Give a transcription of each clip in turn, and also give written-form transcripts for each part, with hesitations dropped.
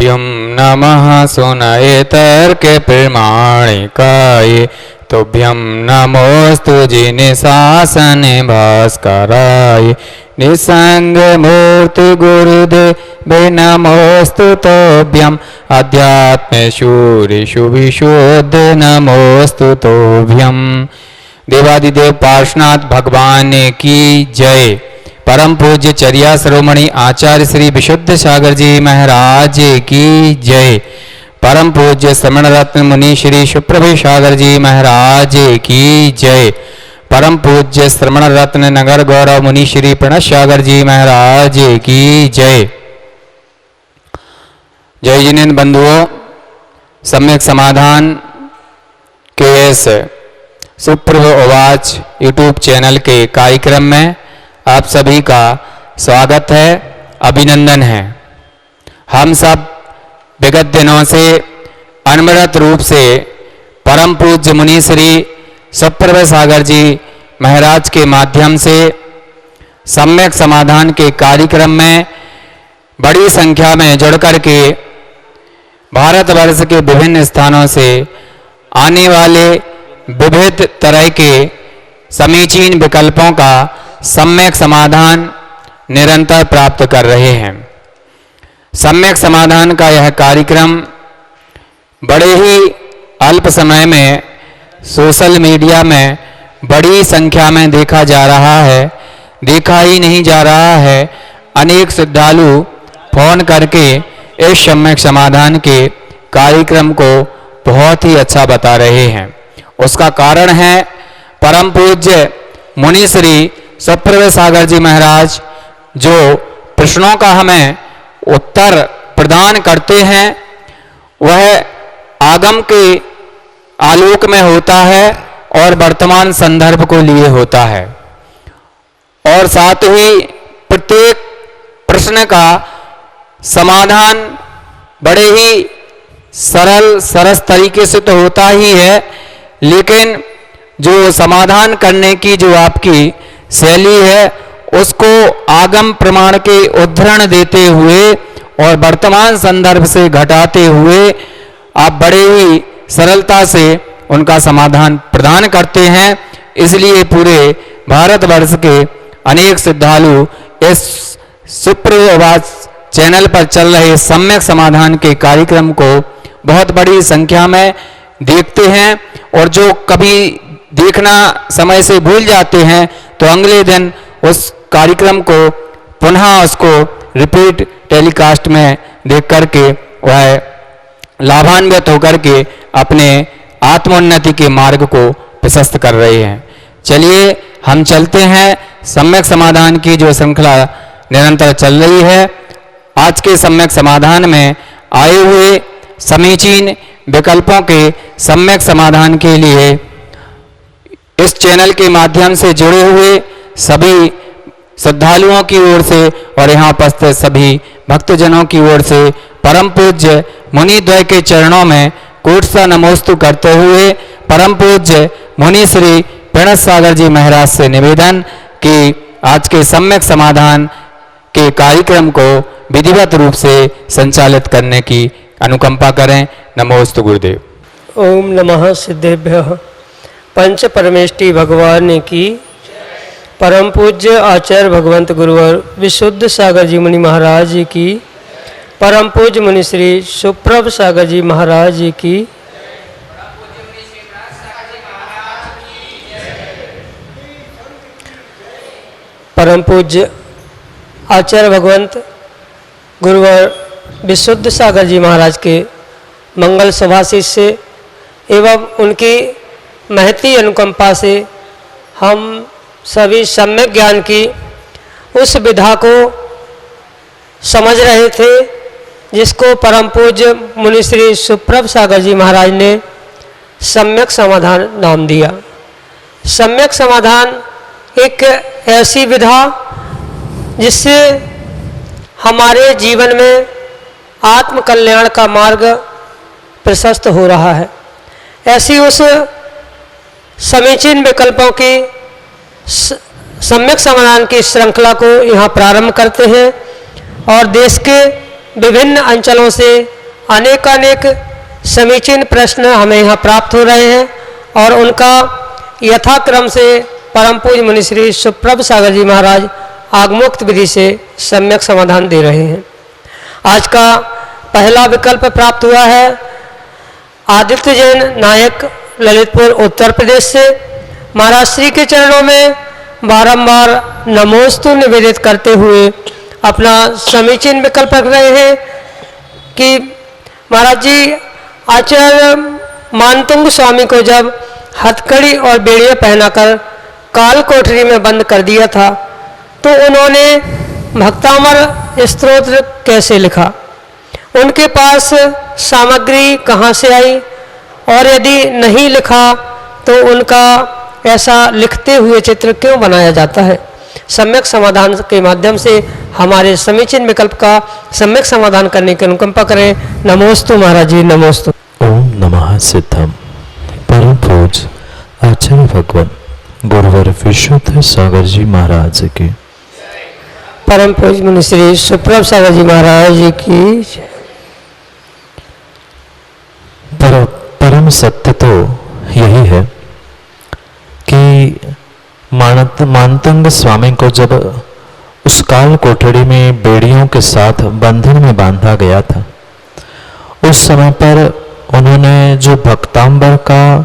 तुभ्यं नमः सुनयेतर्के प्रमाणिकाय तुभ्यं नमोस्तु जिनिशासने भास्कराय निसंग मूर्ति गुरुदेव नमोस्तु तोभ्यं अध्यात्म शूरिषु विशुद्ध नमोस्तु तोभ्यं। देवादिदेव पार्श्वनाथ भगवान की जय। परम पूज्य चर्या शिरोमणि आचार्य श्री विशुद्ध सागर जी महाराज की जय। परम पूज्य श्रमण रत्न मुनि श्री सुप्रभु सागर जी महाराज की जय। परम पूज्य श्रमण रत्न नगर गौरव मुनि श्री प्रणव सागर जी महाराज की जय। जय जिनेन्द्र बंधुओं, सम्यक समाधान के इस सुप्रभु आवाज यूट्यूब चैनल के कार्यक्रम में आप सभी का स्वागत है, अभिनंदन है। हम सब विगत दिनों से अनवरत रूप से परम पूज्य मुनि श्री सुप्रभु सागर जी महाराज के माध्यम से सम्यक समाधान के कार्यक्रम में बड़ी संख्या में जुड़ करके भारतवर्ष के विभिन्न स्थानों से आने वाले विविध तरह के समीचीन विकल्पों का सम्यक समाधान निरंतर प्राप्त कर रहे हैं। सम्यक समाधान का यह कार्यक्रम बड़े ही अल्प समय में सोशल मीडिया में बड़ी संख्या में देखा जा रहा है। देखा ही नहीं जा रहा है, अनेक श्रद्धालु फोन करके इस सम्यक समाधान के कार्यक्रम को बहुत ही अच्छा बता रहे हैं। उसका कारण है परम पूज्य मुनि श्री सुप्रभु सागर जी महाराज जो प्रश्नों का हमें उत्तर प्रदान करते हैं वह आगम के आलोक में होता है और वर्तमान संदर्भ को लिए होता है, और साथ ही प्रत्येक प्रश्न का समाधान बड़े ही सरस तरीके से तो होता ही है, लेकिन जो समाधान करने की जो आपकी शैली है उसको आगम प्रमाण के उद्धरण देते हुए और वर्तमान संदर्भ से घटाते हुए आप बड़े ही सरलता से उनका समाधान प्रदान करते हैं। इसलिए पूरे भारतवर्ष के अनेक श्रद्धालु इस सुप्रभु आवाज चैनल पर चल रहे सम्यक समाधान के कार्यक्रम को बहुत बड़ी संख्या में देखते हैं, और जो कभी देखना समय से भूल जाते हैं तो अगले दिन उस कार्यक्रम को पुनः उसको रिपीट टेलीकास्ट में देख करके वह लाभान्वित होकर के अपने आत्मोन्नति के मार्ग को प्रशस्त कर रहे हैं। चलिए हम चलते हैं, सम्यक समाधान की जो श्रृंखला निरंतर चल रही है, आज के सम्यक समाधान में आए हुए समीचीन विकल्पों के सम्यक समाधान के लिए इस चैनल के माध्यम से जुड़े हुए सभी श्रद्धालुओं की ओर से और यहाँ उपस्थित सभी भक्तजनों की ओर से परम पूज्य मुनि द्वय के चरणों में कोटि सा नमोस्तु करते हुए परम पूज्य मुनि श्री प्रणव सागर जी महाराज से निवेदन कि आज के सम्यक समाधान के कार्यक्रम को विधिवत रूप से संचालित करने की अनुकंपा करें। नमोस्तु गुरुदेव। ओम नमः सिद्धेभ्यः। पंच परमेष्टि भगवान की परम पूज्य आचार्य भगवंत गुरुवर विशुद्ध सागर जी मुनि महाराज की, परम पूज्य मुनि श्री सुप्रभ सागर जी महाराज की, परम पूज्य आचार्य भगवंत गुरुवर विशुद्ध सागर जी महाराज के मंगल सभाशीष से एवं उनकी महती अनुकंपा से हम सभी सम्यक ज्ञान की उस विधा को समझ रहे थे जिसको परम पूज्य मुनि श्री सुप्रभ सागर जी महाराज ने सम्यक समाधान नाम दिया। सम्यक समाधान एक ऐसी विधा जिससे हमारे जीवन में आत्म कल्याण का मार्ग प्रशस्त हो रहा है। ऐसी उस समीचीन विकल्पों की सम्यक समाधान की श्रृंखला को यहाँ प्रारंभ करते हैं और देश के विभिन्न अंचलों से अनेकानेक समीचीन प्रश्न हमें यहाँ प्राप्त हो रहे हैं और उनका यथाक्रम से परम पूज्य मुनि श्री सुप्रभ सागर जी महाराज आगमोक्त विधि से सम्यक समाधान दे रहे हैं। आज का पहला विकल्प प्राप्त हुआ है आदित्य जैन नायक, ललितपुर, उत्तर प्रदेश से। महाराज श्री के चरणों में बारंबार नमोस्तु निवेदित करते हुए अपना समीचीन विकल्प रख रहे हैं कि महाराज जी आचार्य मानतुंग स्वामी को जब हथकड़ी और बेड़ियाँ पहनाकर काल कोठरी में बंद कर दिया था तो उन्होंने भक्तामर स्तोत्र कैसे लिखा, उनके पास सामग्री कहाँ से आई, और यदि नहीं लिखा तो उनका ऐसा लिखते हुए चित्र क्यों बनाया जाता है। सम्यक समाधान के माध्यम से हमारे समीचीन विकल्प का सम्यक समाधान करने की अनुकंपा करें। नमोस्तु महाराज जी, नमोस्तु। ओम नमः सिद्धम। परम पूज्य आचार्य भगवान गुरुवर विशुद्ध सागर जी महाराज की, परम पूज्य मुनि श्री सुप्रभ सागर जी महाराज की। परम सत्य तो यही है कि मानतंग स्वामी को जब उस काल कोठड़ी में बेड़ियों के साथ बंधन में बांधा गया था, उस समय पर उन्होंने जो भक्तांबर का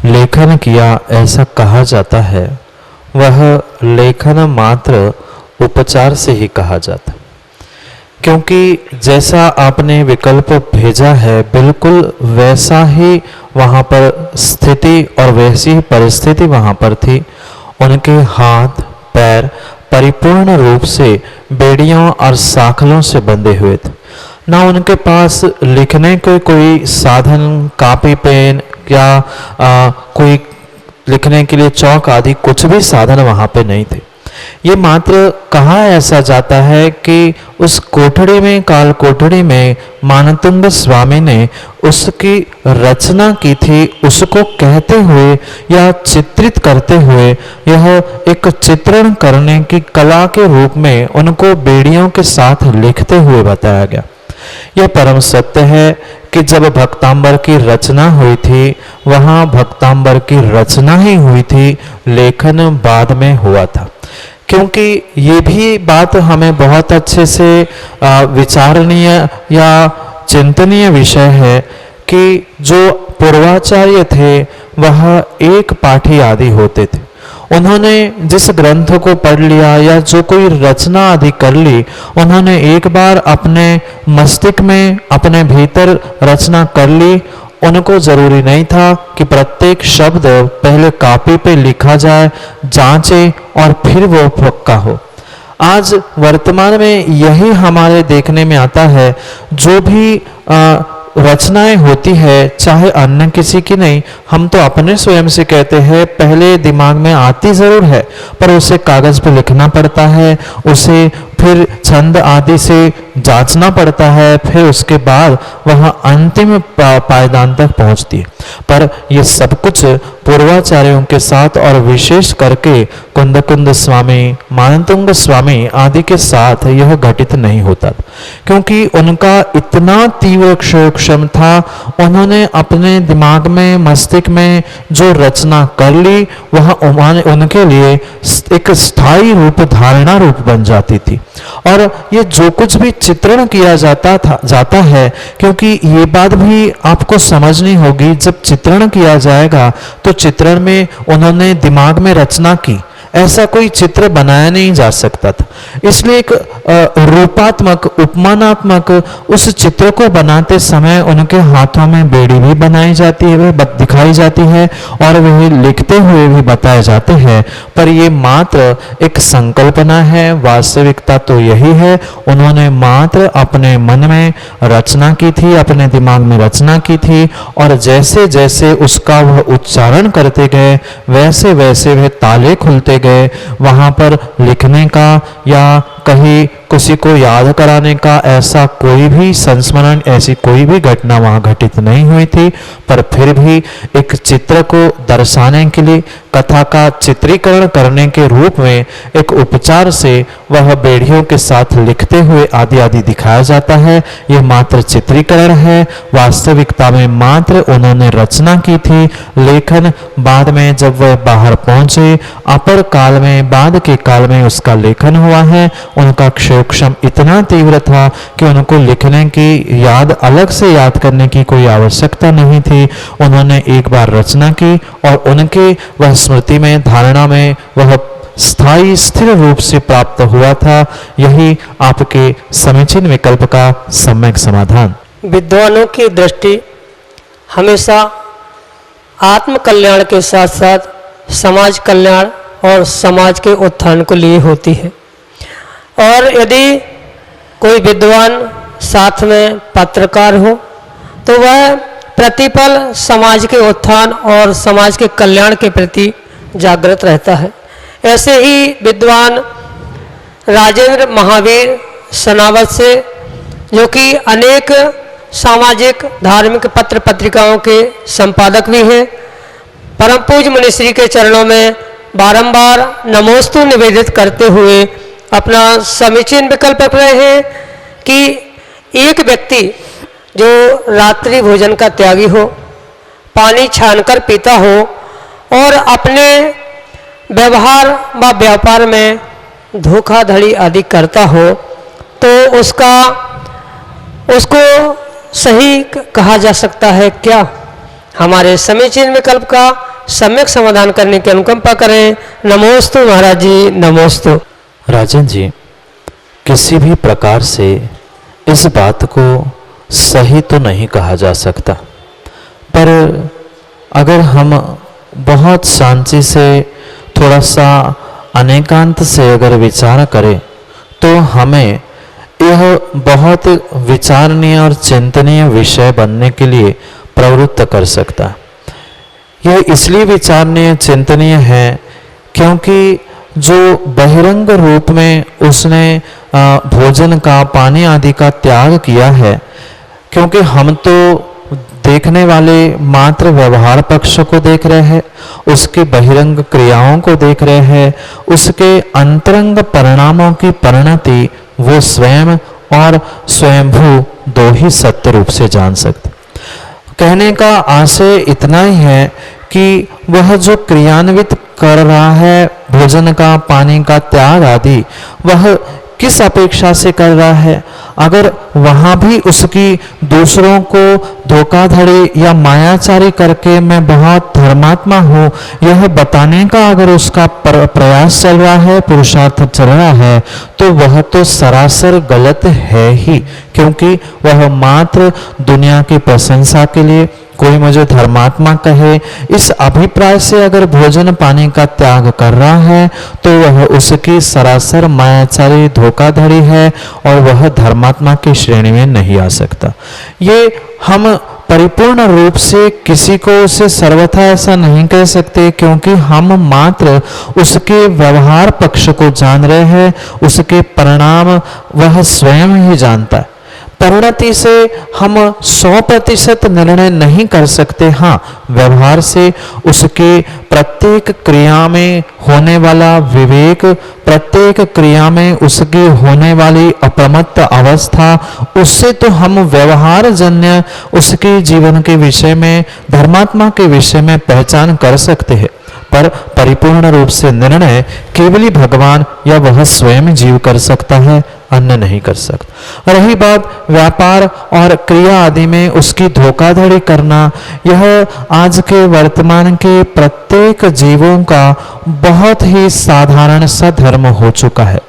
लेखन किया, ऐसा कहा जाता है वह लेखन मात्र उपचार से ही कहा जाता, क्योंकि जैसा आपने विकल्प भेजा है बिल्कुल वैसा ही वहाँ पर स्थिति और वैसी ही परिस्थिति वहाँ पर थी। उनके हाथ पैर परिपूर्ण रूप से बेड़ियों और साखलों से बंधे हुए थे। ना उनके पास लिखने के कोई साधन, कापी पेन या कोई लिखने के लिए चौक आदि कुछ भी साधन वहाँ पे नहीं थे। ये मात्र कहा ऐसा जाता है कि उस कोठड़ी में, काल कोठड़ी में मानतुंग स्वामी ने उसकी रचना की थी। उसको कहते हुए या चित्रित करते हुए यह एक चित्रण करने की कला के रूप में उनको बेड़ियों के साथ लिखते हुए बताया गया। यह परम सत्य है कि जब भक्तांबर की रचना हुई थी, वहाँ भक्तांबर की रचना ही हुई थी, लेखन बाद में हुआ था। क्योंकि ये भी बात हमें बहुत अच्छे से विचारणीय या चिंतनीय विषय है कि जो पूर्वाचार्य थे वह एक पाठी आदि होते थे। उन्होंने जिस ग्रंथ को पढ़ लिया या जो कोई रचना आदि कर ली, उन्होंने एक बार अपने मस्तिष्क में, अपने भीतर रचना कर ली। उनको जरूरी नहीं था कि प्रत्येक शब्द पहले कॉपी पे लिखा जाए, जांचे और फिर वो पक्का हो। आज वर्तमान में यही हमारे देखने में आता है। जो भी रचनाएं होती है, चाहे अन्य किसी की नहीं, हम तो अपने स्वयं से कहते हैं, पहले दिमाग में आती जरूर है पर उसे कागज पे लिखना पड़ता है, उसे फिर छंद आदि से जांचना पड़ता है, फिर उसके बाद वह अंतिम पायदान तक पहुंचती है। पर यह सब कुछ पूर्वाचार्यों के साथ और विशेष करके कुंद स्वामी, मानतुंग स्वामी आदि के साथ यह घटित नहीं होता, क्योंकि उनका इतना तीव्र क्षम था। उन्होंने अपने दिमाग में, मस्तिष्क में जो रचना कर ली, वह उनके लिए एक स्थायी रूप, धारणा रूप बन जाती थी। और ये जो कुछ भी चित्रण किया जाता है, क्योंकि ये बात भी आपको समझनी होगी, जब चित्रण किया जाएगा तो चित्रण में उन्होंने दिमाग में रचना की, ऐसा कोई चित्र बनाया नहीं जा सकता था। इसलिए एक रूपात्मक, उपमानात्मक उस चित्र को बनाते समय उनके हाथों में बेड़ी भी बनाई जाती है, वह दिखाई जाती है और वह लिखते हुए भी बताए जाते हैं। पर ये मात्र एक संकल्पना है, वास्तविकता तो यही है। उन्होंने मात्र अपने मन में रचना की थी, अपने दिमाग में रचना की थी, और जैसे जैसे उसका वह उच्चारण करते गए, वैसे वैसे वह ताले खुलते गए। वहां पर लिखने का या कहीं किसी को याद कराने का ऐसा कोई भी संस्मरण, ऐसी कोई भी घटना वहां घटित नहीं हुई थी। पर फिर भी एक चित्र को दर्शाने के लिए कथा का चित्रीकरण करने के रूप में एक उपचार से वह बेड़ियों के साथ लिखते हुए आदि आदि दिखाया जाता है। यह मात्र चित्रीकरण है, वास्तविकता में मात्र उन्होंने रचना की थी। लेखन बाद में जब वह बाहर पहुंचे, अपर काल में, बाद के काल में उसका लेखन हुआ है। उनका क्षोक्षम इतना तीव्र था कि उनको लिखने की याद अलग से याद करने की कोई आवश्यकता नहीं थी। उन्होंने एक बार रचना की और उनके वह स्मृति में, धारणा में वह स्थायी स्थिर रूप से प्राप्त हुआ था। यही आपके समीचीन विकल्प का सम्यक समाधान। विद्वानों की दृष्टि हमेशा आत्म कल्याण के साथ साथ समाज कल्याण और समाज के उत्थान को लिए होती है। और यदि कोई विद्वान साथ में पत्रकार हो तो वह प्रतिपल समाज के उत्थान और समाज के कल्याण के प्रति जागृत रहता है। ऐसे ही विद्वान राजेंद्र महावीर सनावत से, जो कि अनेक सामाजिक धार्मिक पत्र पत्रिकाओं के संपादक भी हैं, परम पूज्य मुनिश्री के चरणों में बारंबार नमोस्तु निवेदित करते हुए अपना समीचीन विकल्प रख रहे हैं कि एक व्यक्ति जो रात्रि भोजन का त्यागी हो, पानी छानकर पीता हो और अपने व्यवहार व व्यापार में धोखाधड़ी आदि करता हो, तो उसको सही कहा जा सकता है क्या? हमारे समीचीन विकल्प का सम्यक समाधान करने की अनुकंपा करें। नमोस्तु महाराज जी, नमोस्तु। राजन जी, किसी भी प्रकार से इस बात को सही तो नहीं कहा जा सकता, पर अगर हम बहुत शांति से, थोड़ा सा अनेकांत से अगर विचार करें तो हमें यह बहुत विचारणीय और चिंतनीय विषय बनने के लिए प्रवृत्त कर सकता है। यह इसलिए विचारणीय चिंतनीय है क्योंकि जो बहिरंग रूप में उसने भोजन का, पानी आदि का त्याग किया है, क्योंकि हम तो देखने वाले मात्र व्यवहार पक्ष को देख रहे हैं, उसके बहिरंग क्रियाओं को देख रहे हैं, उसके अंतरंग परिणामों की परिणति वो स्वयं और स्वयंभू दो ही सत्य रूप से जान सकते। कहने का आशय इतना ही है कि वह जो क्रियान्वित कर रहा है भोजन का, पानी का त्याग आदि, वह किस अपेक्षा से कर रहा है? अगर वहां भी उसकी दूसरों को धोखाधड़ी या मायाचारी करके मैं बहुत धर्मात्मा हूँ यह बताने का अगर उसका प्रयास चल रहा है, पुरुषार्थ चल रहा है, तो वह तो सरासर गलत है ही, क्योंकि वह मात्र दुनिया की प्रशंसा के लिए, कोई मुझे धर्मात्मा कहे, इस अभिप्राय से अगर भोजन पानी का त्याग कर रहा है तो वह उसकी सरासर मायाचारी धोखाधड़ी है और वह धर्मात्मा की श्रेणी में नहीं आ सकता। ये हम परिपूर्ण रूप से किसी को उसे सर्वथा ऐसा नहीं कह सकते, क्योंकि हम मात्र उसके व्यवहार पक्ष को जान रहे हैं, उसके परिणाम वह स्वयं ही जानता है। परिणति से हम 100% निर्णय नहीं कर सकते। हाँ, व्यवहार से उसके प्रत्येक क्रिया में होने वाला विवेक, प्रत्येक क्रिया में उसकी होने वाली अप्रमत्त अवस्था, उससे तो हम व्यवहार जन्य उसके जीवन के विषय में, धर्मात्मा के विषय में पहचान कर सकते हैं, पर परिपूर्ण रूप से निर्णय केवल ही भगवान या वह स्वयं जीव कर सकता है, अन्य नहीं कर सकता। रही बात व्यापार और क्रिया आदि में उसकी धोखाधड़ी करना, यह आज के वर्तमान के प्रत्येक जीवों का बहुत ही साधारण सा धर्म हो चुका है।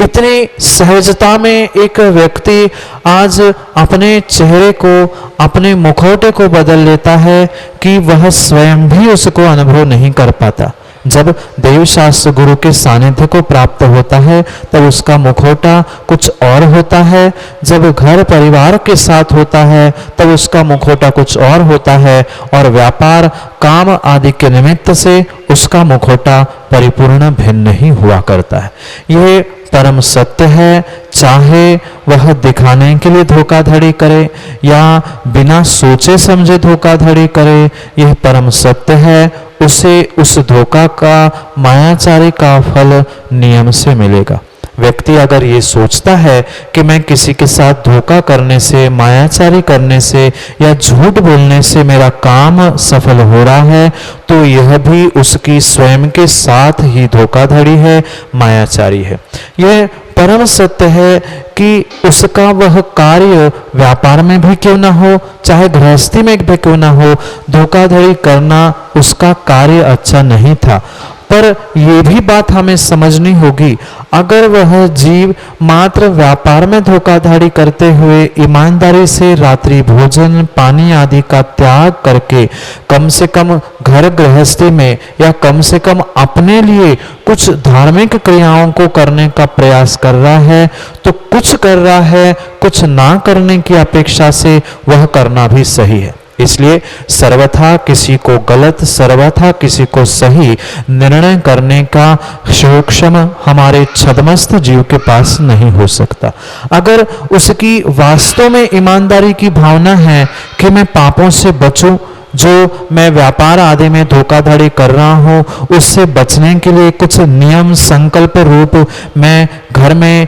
इतनी सहजता में एक व्यक्ति आज अपने चेहरे को, अपने मुखौटे को बदल लेता है कि वह स्वयं भी उसको अनुभव नहीं कर पाता। जब देवशास्त्र गुरु के सानिध्य को प्राप्त होता है तब उसका मुखौटा कुछ और होता है, जब घर परिवार के साथ होता है तब उसका मुखौटा कुछ और होता है, और व्यापार काम आदि के निमित्त से उसका मुखौटा परिपूर्ण भिन्न ही हुआ करता है। यह परम सत्य है, चाहे वह दिखाने के लिए धोखाधड़ी करे या बिना सोचे समझे धोखाधड़ी करे, यह परम सत्य है। उसे उस धोखा का मायाचारी का फल नियम से मिलेगा। व्यक्ति अगर ये सोचता है कि मैं किसी के साथ धोखा करने से, मायाचारी करने से या झूठ बोलने से मेरा काम सफल हो रहा है, तो यह भी उसकी स्वयं के साथ ही धोखाधड़ी है, मायाचारी है। यह परम सत्य है कि उसका वह कार्य व्यापार में भी क्यों ना हो, चाहे गृहस्थी में भी क्यों ना हो, धोखाधड़ी करना उसका कार्य अच्छा नहीं था। पर यह भी बात हमें समझनी होगी, अगर वह जीव मात्र व्यापार में धोखाधड़ी करते हुए ईमानदारी से रात्रि भोजन, पानी आदि का त्याग करके कम से कम घर गृहस्थी में या कम से कम अपने लिए कुछ धार्मिक क्रियाओं को करने का प्रयास कर रहा है, तो कुछ कर रहा है, कुछ ना करने की अपेक्षा से वह करना भी सही है। इसलिए सर्वथा किसी को गलत, सर्वथा किसी को सही निर्णय करने का सूक्ष्म हमारे छद्मस्त जीव के पास नहीं हो सकता। अगर उसकी वास्तव में ईमानदारी की भावना है कि मैं पापों से बचूं, जो मैं व्यापार आदि में धोखाधड़ी कर रहा हूँ, उससे बचने के लिए कुछ नियम संकल्प रूप मैं घर में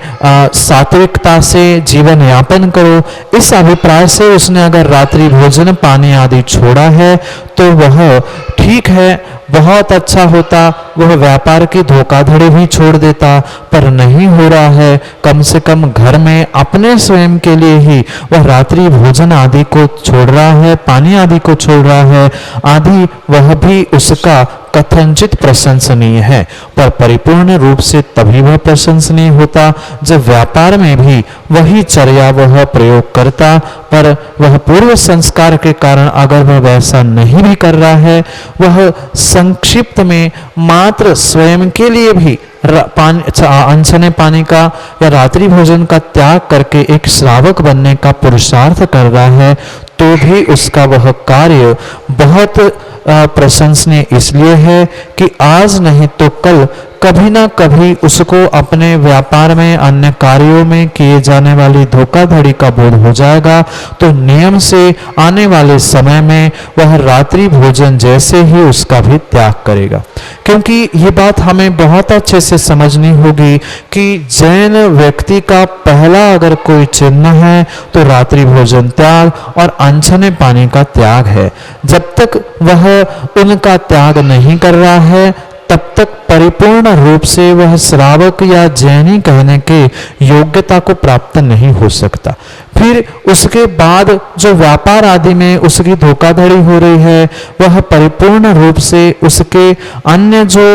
सात्विकता से जीवन यापन करो, इस अभिप्राय से उसने अगर रात्रि भोजन, पानी आदि छोड़ा है, तो वह ठीक है, बहुत अच्छा होता, वह व्यापार की धोखाधड़ी भी छोड़ देता। पर नहीं हो रहा है, कम से कम घर में अपने स्वयं के लिए ही वह रात्रि भोजन आदि को छोड़ रहा है, पानी आदि को छोड़ रहा है आदि, वह भी उसका कथनचित प्रशंसनीय है। पर परिपूर्ण रूप से तभी वह प्रशंसनीय होता जब व्यापार में भी वही चर्या वह प्रयोग करता। पर वह पूर्व संस्कार के कारण अगर वह वैसा नहीं भी कर रहा है, वह संक्षिप्त में मात्र स्वयं के लिए भी अनछने पानी का या रात्रि भोजन का त्याग करके एक श्रावक बनने का पुरुषार्थ कर रहा है, तो भी उसका वह कार्य बहुत प्रशंसनीय इसलिए है कि आज नहीं तो कल कभी ना कभी उसको अपने व्यापार में, अन्य कार्यों में किए जाने वाली धोखाधड़ी का बोध हो जाएगा। तो नियम से आने वाले समय में वह रात्रि भोजन जैसे ही उसका भी त्याग करेगा। क्योंकि ये बात हमें बहुत अच्छे से समझनी होगी कि जैन व्यक्ति का पहला अगर कोई चिन्ह है तो रात्रि भोजन त्याग और अनछने पानी का त्याग है। जब तक वह उनका त्याग नहीं कर रहा है, तब तक परिपूर्ण रूप से वह श्रावक या जैनी कहने के योग्यता को प्राप्त नहीं हो सकता। फिर उसके बाद जो व्यापार आदि में उसकी धोखाधड़ी हो रही है, वह परिपूर्ण रूप से उसके अन्य जो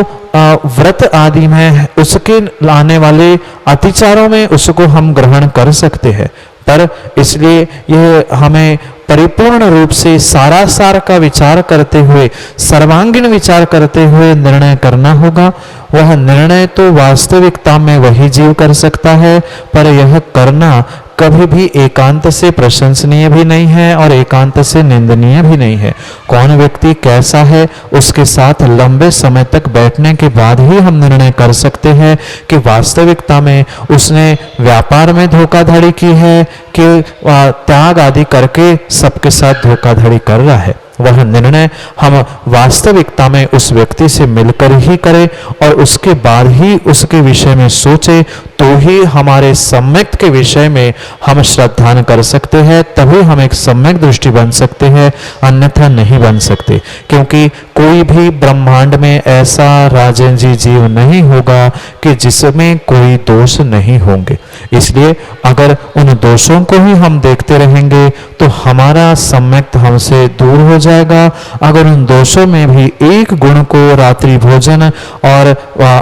व्रत आदि में उसके लाने वाले अतिचारों में उसको हम ग्रहण कर सकते हैं। पर इसलिए यह हमें परिपूर्ण रूप से सारासार का विचार करते हुए, सर्वांगीण विचार करते हुए निर्णय करना होगा। वह निर्णय तो वास्तविकता में वही जीव कर सकता है, पर यह करना कभी भी एकांत से प्रशंसनीय भी नहीं है और एकांत से निंदनीय भी नहीं है। कौन व्यक्ति कैसा है, उसके साथ लंबे समय तक बैठने के बाद ही हम निर्णय कर सकते हैं कि वास्तविकता में उसने व्यापार में धोखाधड़ी की है कि त्याग आदि करके सबके साथ धोखाधड़ी कर रहा है। वह निर्णय हम वास्तविकता में उस व्यक्ति से मिलकर ही करें और उसके बाद ही उसके विषय में सोचे, तो ही हमारे सम्यक के विषय में हम श्रद्धान कर सकते हैं, तभी हम एक सम्यक दृष्टि बन सकते हैं, अन्यथा नहीं बन सकते। क्योंकि कोई भी ब्रह्मांड में ऐसा राजन जी जीव नहीं होगा कि जिसमें कोई दोष नहीं होंगे। इसलिए अगर उन दोषों को ही हम देखते रहेंगे तो हमारा सम्यक हमसे दूर हो जाएगा। अगर उन दोषों में भी एक गुण को, रात्रि भोजन और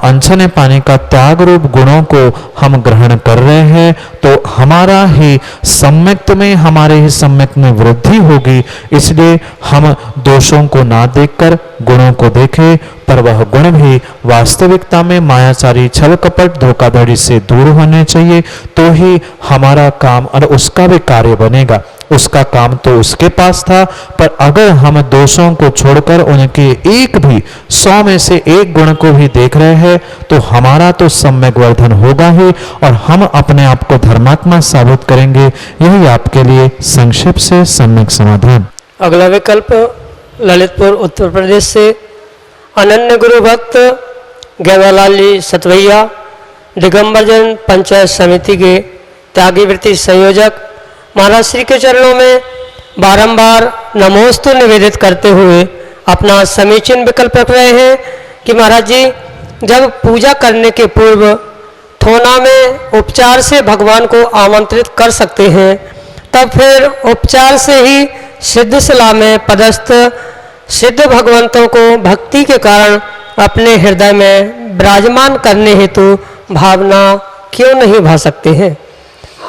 अनछने पानी का त्याग रूप गुणों को हम ग्रहण कर रहे हैं, तो हमारा ही सम्यक में, हमारे ही सम्यक में वृद्धि होगी। इसलिए हम दोषों को ना देखकर गुणों को देखें, पर वह गुण भी वास्तविकता में मायाचारी, छल कपट, धोखाधड़ी से दूर होने चाहिए, तो ही हमारा काम और उसका भी कार्य बनेगा। उसका काम तो उसके पास था, पर अगर हम दोषों को छोड़कर उनके एक भी 100 में से एक गुण को भी देख रहे हैं तो हमारा तो सम्यक वर्धन होगा ही और हम अपने आप को धर्मात्मा साबित करेंगे। यही आपके लिए संक्षेप से सम्यक समाधान। अगला विकल्प ललितपुर उत्तर प्रदेश से अनन्य गुरु भक्त गेवालाल जी सतवैया, दिगंबरजन पंचायत समिति के त्यागी वृत्ति संयोजक, महाराज श्री के चरणों में बारंबार नमोस्तु निवेदित करते हुए अपना समीचीन विकल्प रख रहे हैं कि महाराज जी, जब पूजा करने के पूर्व ठोना में उपचार से भगवान को आमंत्रित कर सकते हैं, तब फिर उपचार से ही सिद्ध शिला में पदस्थ सिद्ध भगवंतों को भक्ति के कारण अपने हृदय में विराजमान करने हेतु भावना क्यों नहीं भा सकते हैं।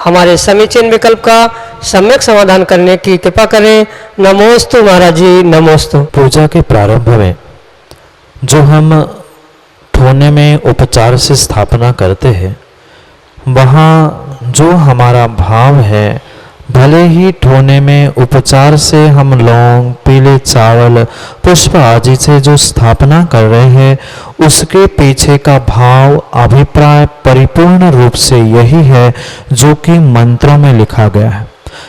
हमारे समीचीन विकल्प का सम्यक समाधान करने की कृपा करें। नमोस्तु महाराज जी, नमोस्तु। पूजा के प्रारंभ में जो हम ठोने में उपचार से स्थापना करते हैं, वहाँ जो हमारा भाव है, भले ही ठोने में उपचार से हम लौंग, पीले चावल, पुष्प आदि से जो स्थापना कर रहे हैं, उसके पीछे का भाव अभिप्राय परिपूर्ण रूप से यही है जो कि मंत्रों में लिखा गया है।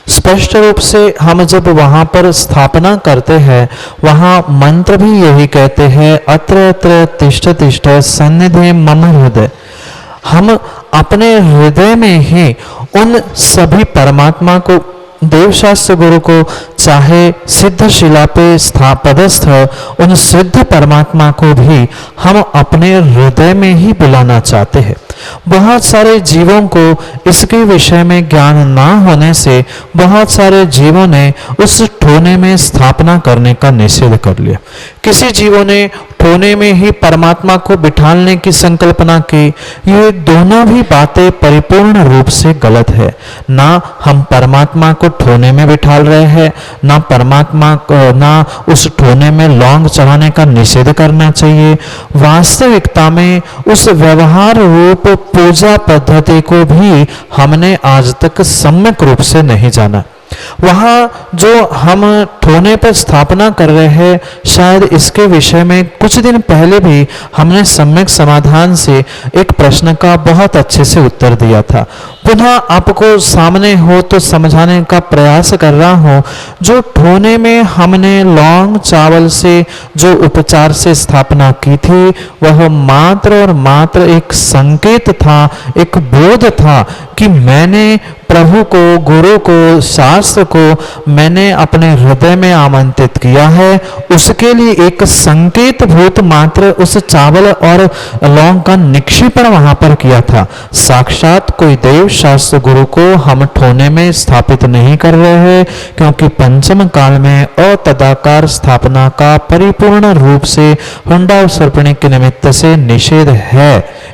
स्पष्ट रूप से हम जब वहां पर स्थापना करते हैं, वहां मंत्र भी यही कहते हैं, अत्र अत्र तिष्ठ तिष्ठ सन्निधे मम हृदय। हम अपने हृदय में ही उन सभी परमात्मा को, देवशास्त्र गुरु को, चाहे सिद्ध शिला पे पदस्थ उन सिद्ध परमात्मा को भी हम अपने हृदय में ही बुलाना चाहते हैं। बहुत सारे जीवों को इसके विषय में ज्ञान ना होने से बहुत सारे जीवों ने उस ठोने में स्थापना करने का निषेध कर लिया। किसी जीवों ने ठोने में ही परमात्मा को बिठालने की संकल्पना की। ये दोनों भी बातें परिपूर्ण रूप से गलत है। ना हम परमात्मा को ठोने में बिठाल रहे हैं, ना परमात्मा को, ना उस ठोने में लौंग चढ़ाने का निषेध करना चाहिए। वास्तविकता में उस व्यवहार रूप पूजा पद्धति को भी हमने आज तक सम्यक रूप से नहीं जाना। वहाँ जो हम ठोने पर स्थापना कर रहे हैं, शायद इसके विषय में कुछ दिन पहले भी हमने सम्यक समाधान से एक प्रश्न का बहुत अच्छे से उत्तर दिया था। पुनः आपको सामने हो तो समझाने का प्रयास कर रहा हूँ। जो ठोने में हमने लौंग चावल से जो उपचार से स्थापना की थी, वह मात्र और मात्र एक संकेत था, एक बोध था कि मैंने प्रभु को, गुरु को, शास्त्र को मैंने अपने हृदय में आमंत्रित किया है। उसके लिए एक संकेत भूत मात्र उस चावल और लौंग का निक्षेपण वहां पर किया था। साक्षात कोई देव शास्त्र गुरु को हम ठोने में स्थापित नहीं कर रहे हैं, क्योंकि पंचम काल में अतदाकार स्थापना का परिपूर्ण रूप से हुंडा सर्पणी के निमित्त से निषेध है।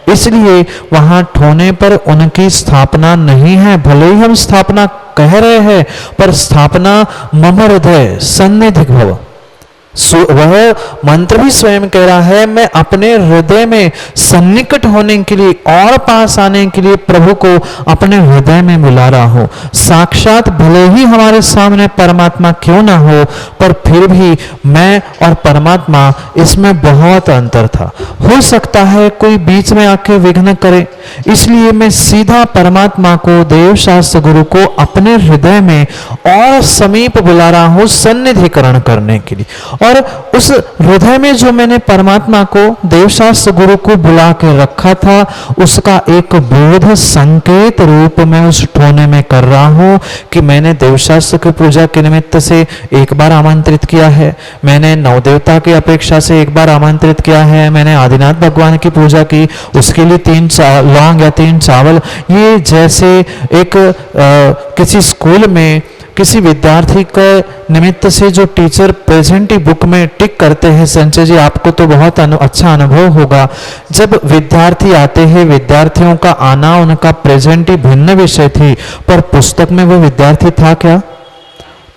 इसलिए वहां ठोने पर उनकी स्थापना नहीं है। भले ही हम स्थापना कह रहे हैं, पर स्थापना मम हृदय सन्निधि भव, वह मंत्र भी स्वयं कह रहा है, मैं अपने हृदय में सन्निकट होने के लिए और पास आने के लिए प्रभु को अपने हृदय में बुला रहा हूं। साक्षात भले ही हमारे सामने परमात्मा क्यों ना हो, पर फिर भी मैं और परमात्मा इसमें बहुत अंतर था। हो सकता है कोई बीच में आके विघ्न करे, इसलिए मैं सीधा परमात्मा को, देव शास्त्र गुरु को अपने हृदय में और समीप बुला रहा हूं सन्निधिकरण करने के लिए। और उस हृदय में जो मैंने परमात्मा को, देवशास्त्र गुरु को बुला के रखा था, उसका एक बोध संकेत रूप में उस ठोने में कर रहा हूं कि मैंने देवशास्त्र की पूजा के निमित्त से एक बार आमंत्रित किया है, मैंने नवदेवता की अपेक्षा से एक बार आमंत्रित किया है, मैंने आदिनाथ भगवान की पूजा की, उसके लिए 3 लौंग या 3 चावल। ये जैसे एक किसी स्कूल में किसी विद्यार्थी के निमित्त से जो टीचर प्रेजेंट ही बुक में टिक करते हैं, संजय जी आपको तो बहुत अच्छा अनुभव होगा। जब विद्यार्थी आते हैं, विद्यार्थियों का आना, उनका प्रेजेंट ही भिन्न विषय थी, पर पुस्तक में वो विद्यार्थी था क्या?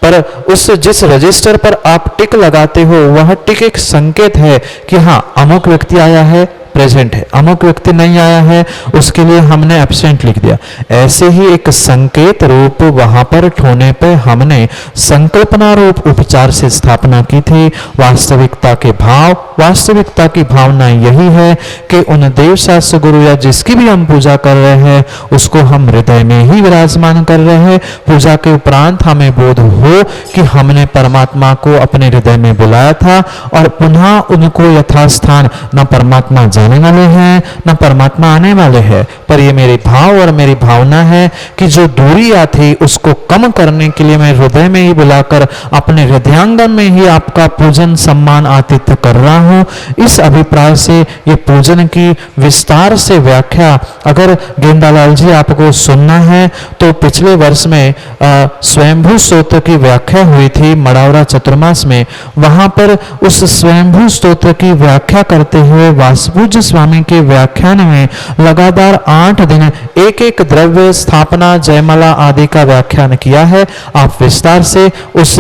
पर उस जिस रजिस्टर पर आप टिक लगाते हो, वह टिक एक संकेत है कि हाँ अमुक व्यक्ति आया है, प्रेजेंट है, अमुक व्यक्ति नहीं आया है उसके लिए हमने एब्सेंट लिख दिया। ऐसे ही एक संकेत रूप वहां पर ठोने पे हमने संकल्पना रूप उपचार से स्थापना की थी। वास्तविकता के भाव, वास्तविकता की भावना यही है कि उन देव शास्त्र गुरु या जिसकी भी हम पूजा कर रहे हैं उसको हम हृदय में ही विराजमान कर रहे हैं। पूजा के उपरांत हमें बोध हो कि हमने परमात्मा को अपने हृदय में बुलाया था और पुनः उनको यथास्थान, न परमात्मा जाने वाले हैं न परमात्मा आने वाले हैं, पर ये मेरे भाव और मेरी भावना है कि जो दूरियां थी उसको कम करने के लिए मैं हृदय में ही बुलाकर अपने हृदयांगन में ही आपका पूजन सम्मान आतिथ्य कर रहा हूं। इस अभिप्राय से ये पूजन की विस्तार से व्याख्या अगर गेंदालाल जी आपको सुनना है तो पिछले वर्ष में स्वयंभू स्तोत्र की व्याख्या हुई थी मड़ावरा चतुर्मास में। वहां पर उस स्वयंभू स्तोत्र की व्याख्या करते हुए वासपूज्य स्वामी के व्याख्यान में लगातार 8 दिन एक एक द्रव्य स्थापना जयमाला आदि का व्याख्यान किया है। आप विस्तार से उस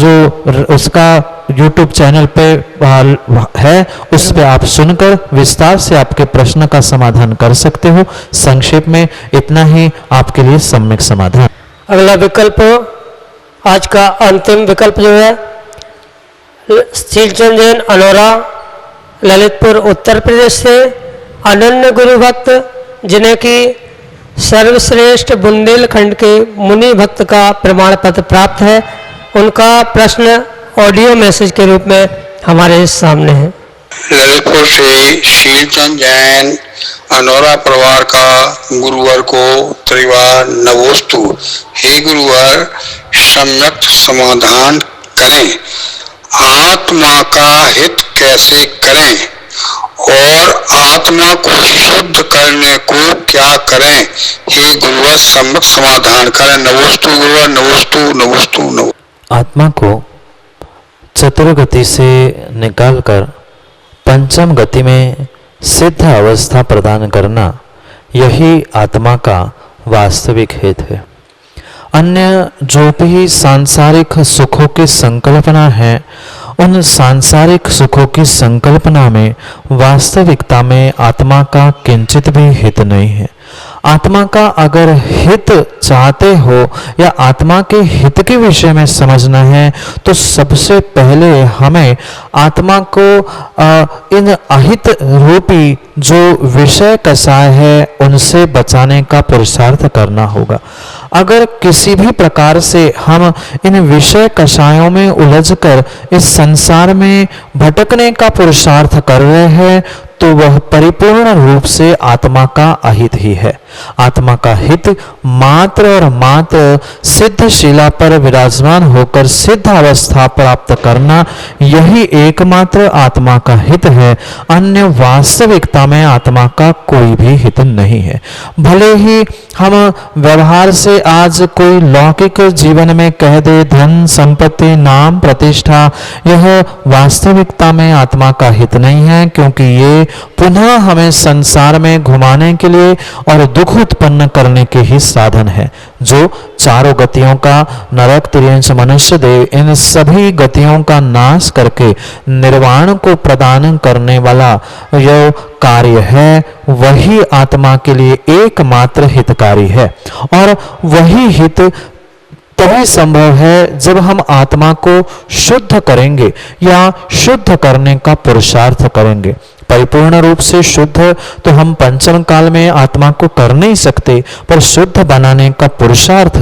जो उसका YouTube चैनल पे है उस पे आप सुनकर विस्तार से आपके प्रश्न का समाधान कर सकते हो। संक्षेप में इतना ही आपके लिए सम्यक समाधान। अगला विकल्प, आज का अंतिम विकल्प जो है शीलचंद जैन अनोरा ललितपुर उत्तर प्रदेश से अनन्य गुरु भक्त जिन्हें कि सर्वश्रेष्ठ बुंदेलखंड के मुनि भक्त का प्रमाण पत्र प्राप्त है। उनका प्रश्न ऑडियो मैसेज के रूप में हमारे सामने है। ललितपुर से शीलचंद जैन अनोरा परिवार का गुरुवर को त्रिवार नमोस्तु। हे गुरुवर, सम्यक समाधान करें। आत्मा का हित कैसे करें और आत्मा को शुद्ध करने को क्या करें? हे गुरुवर, सम्यक समाधान करें। नमोस्तु गुरुवर, नमोस्तु नमोस्तु नमोस्तु। आत्मा को चतुर्गति से निकालकर पंचम गति में सिद्ध अवस्था प्रदान करना, यही आत्मा का वास्तविक हित है। अन्य जो भी सांसारिक सुखों की संकल्पना है, उन सांसारिक सुखों की संकल्पना में वास्तविकता में आत्मा का किंचित भी हित नहीं है। आत्मा का अगर हित चाहते हो या आत्मा के हित के विषय में समझना है तो सबसे पहले हमें आत्मा को इन अहित रूपी जो विषय कषाय है उनसे बचाने का पुरुषार्थ करना होगा। अगर किसी भी प्रकार से हम इन विषय कषायों में उलझकर इस संसार में भटकने का पुरुषार्थ कर रहे हैं तो वह परिपूर्ण रूप से आत्मा का अहित ही है। आत्मा का हित मात्र और मात्र सिद्ध शिला पर विराजमान होकर सिद्ध अवस्था प्राप्त करना, यही एकमात्र आत्मा का हित है। अन्य वास्तविकता में आत्मा का कोई भी हित नहीं है। भले ही हम व्यवहार से आज कोई लौकिक जीवन में कह दे धन संपत्ति नाम प्रतिष्ठा, यह वास्तविकता में आत्मा का हित नहीं है, क्योंकि ये पुनः हमें संसार में घुमाने के लिए और दुख उत्पन्न करने के ही साधन है। जो चारों गतियों का नरक तिर्यंच मनुष्य देव, इन सभी गतियों का नाश करके निर्वाण को प्रदान करने वाला यह कार्य है, वही आत्मा के लिए एकमात्र हितकारी है। और वही हित तभी संभव है जब हम आत्मा को शुद्ध करेंगे या शुद्ध करने का पुरुषार्थ करेंगे। परिपूर्ण रूप से शुद्ध तो हम पंचम काल में आत्मा को कर नहीं सकते, पर शुद्ध बनाने का पुरुषार्थ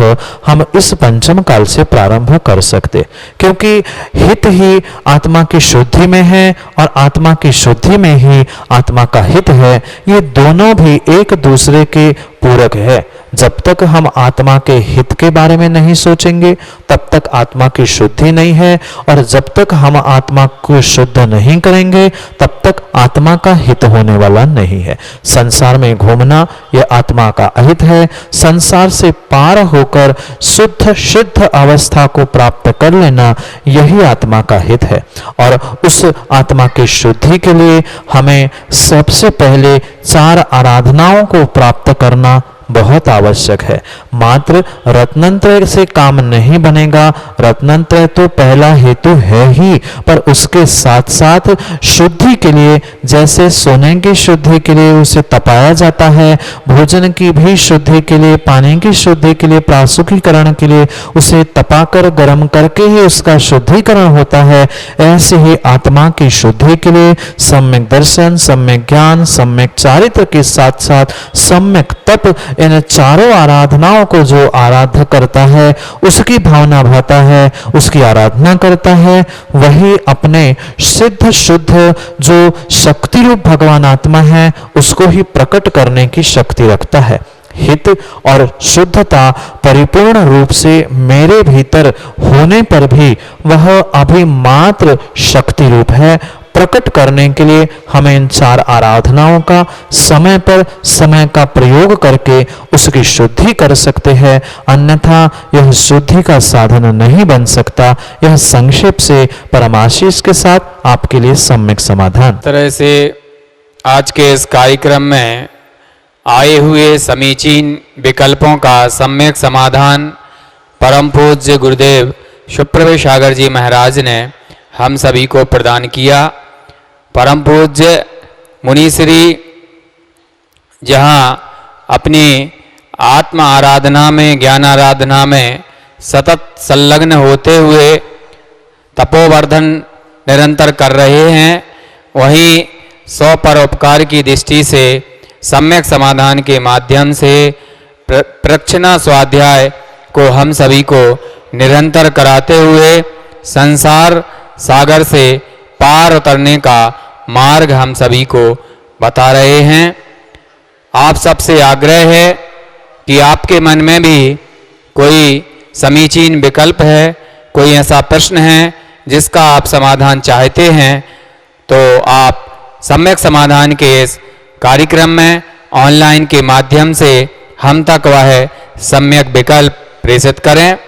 हम इस पंचम काल से प्रारंभ कर सकते, क्योंकि हित ही आत्मा की शुद्धि में है और आत्मा की शुद्धि में ही आत्मा का हित है। ये दोनों भी एक दूसरे के पूरक है। जब तक हम आत्मा के हित के बारे में नहीं सोचेंगे तब तक आत्मा की शुद्धि नहीं है, और जब तक हम आत्मा को शुद्ध नहीं करेंगे तब तक आत्मा का हित होने वाला नहीं है। संसार में घूमना यह आत्मा का अहित है। संसार से पार होकर शुद्ध सिद्ध अवस्था को प्राप्त कर लेना, यही आत्मा का हित है। और उस आत्मा की शुद्धि के लिए हमें सबसे पहले 4 आराधनाओं को प्राप्त करना बहुत आवश्यक है। मात्र रत्नत्रय से काम नहीं बनेगा। रत्नत्रय तो पहला हेतु है ही, पर उसके साथ साथ शुद्धि के लिए, जैसे सोने की शुद्धि के लिए उसे तपाया जाता है, भोजन की भी शुद्धि के लिए, पानी की शुद्धि के लिए, प्रासुखीकरण के लिए उसे तपाकर गर्म करके ही उसका शुद्धिकरण होता है, ऐसे ही आत्मा की शुद्धि के लिए सम्यक दर्शन, सम्यक ज्ञान, सम्यक चारित्र के साथ साथ सम्यक तप, इन चारों आराधनाओं को जो आराध्य करता है, उसकी भावना भाता है, उसकी आराधना करता है, वही अपने सिद्ध शुद्ध जो शक्ति रूप भगवान आत्मा है उसको ही प्रकट करने की शक्ति रखता है। हित और शुद्धता परिपूर्ण रूप से मेरे भीतर होने पर भी वह अभी मात्र शक्ति रूप है। प्रकट करने के लिए हमें इन चार आराधनाओं का समय पर समय का प्रयोग करके उसकी शुद्धि कर सकते हैं, अन्यथा यह शुद्धि का साधन नहीं बन सकता। यह संक्षेप से परमाशीष के साथ आपके लिए सम्यक समाधान। तरह से आज के इस कार्यक्रम में आए हुए समीचीन विकल्पों का सम्यक समाधान परम पूज्य गुरुदेव सुप्रभु सागर जी महाराज ने हम सभी को प्रदान किया। परम पूज्य मुनिश्री जहाँ अपनी आत्म आराधना में, ज्ञान आराधना में सतत संलग्न होते हुए तपोवर्धन निरंतर कर रहे हैं, वहीं सौ परोपकार की दृष्टि से सम्यक समाधान के माध्यम से प्रक्षणा स्वाध्याय को हम सभी को निरंतर कराते हुए संसार सागर से पार उतरने का मार्ग हम सभी को बता रहे हैं। आप सबसे आग्रह है कि आपके मन में भी कोई समीचीन विकल्प है, कोई ऐसा प्रश्न है जिसका आप समाधान चाहते हैं, तो आप सम्यक समाधान के इस कार्यक्रम में ऑनलाइन के माध्यम से हम तक वह सम्यक विकल्प प्रेषित करें।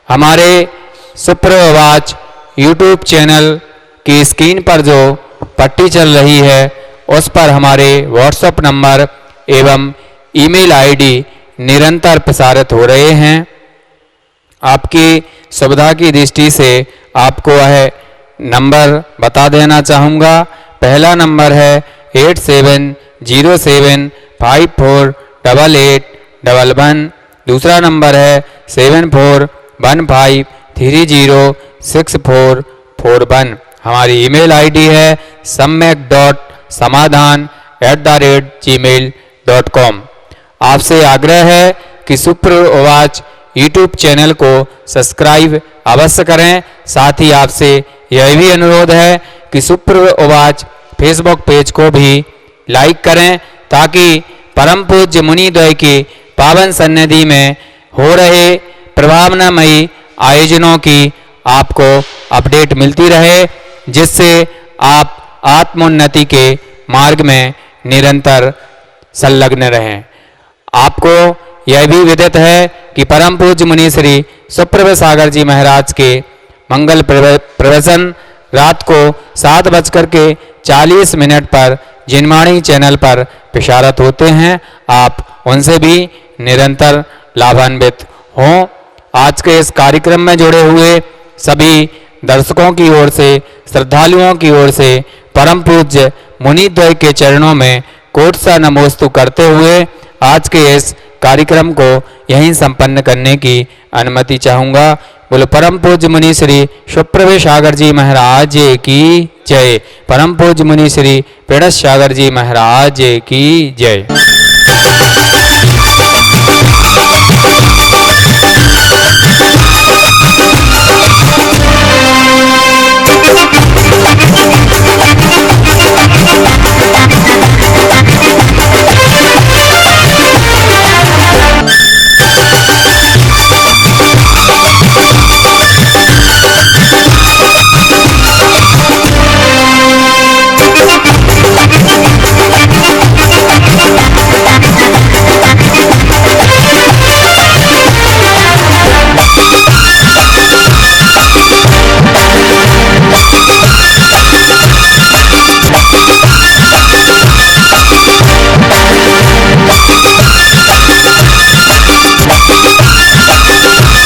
हमारे सुप्रभात यूट्यूब चैनल की स्क्रीन पर जो पट्टी चल रही है उस पर हमारे व्हाट्सएप नंबर एवं ईमेल आईडी निरंतर प्रसारित हो रहे हैं। आपकी सुविधा की दृष्टि से आपको वह नंबर बता देना चाहूँगा। पहला नंबर है 8707548811। दूसरा नंबर है 7415306441। हमारी ईमेल आईडी है samyak.samadhan@gmail.com। आपसे आग्रह है कि सुप्रभात यूट्यूब चैनल को सब्सक्राइब अवश्य करें। साथ ही आपसे यह भी अनुरोध है कि सुप्रभात फेसबुक पेज को भी लाइक करें, ताकि परम पूज्य मुनिद्वय की पावन सन्निधि में हो रहे प्रभावनामयी आयोजनों की आपको अपडेट मिलती रहे, जिससे आप आत्मोन्नति के मार्ग में निरंतर संलग्न रहें। आपको यह भी विदित है कि परम पूज्य मुनि श्री सुप्रभु सागर जी महाराज के मंगल प्रवचन रात को 7:40 पर जिनवाणी चैनल पर प्रसारित होते हैं। आप उनसे भी निरंतर लाभान्वित हों। आज के इस कार्यक्रम में जुड़े हुए सभी दर्शकों की ओर से, श्रद्धालुओं की ओर से परम पूज्य मुनिद्वय के चरणों में कोटि सा नमोस्तु करते हुए आज के इस कार्यक्रम को यहीं संपन्न करने की अनुमति चाहूँगा। बोलो परम पूज्य मुनि श्री सुप्रभु सागर जी महाराज की जय। परम पूज्य मुनि श्री प्रणत सागर जी महाराज की जय।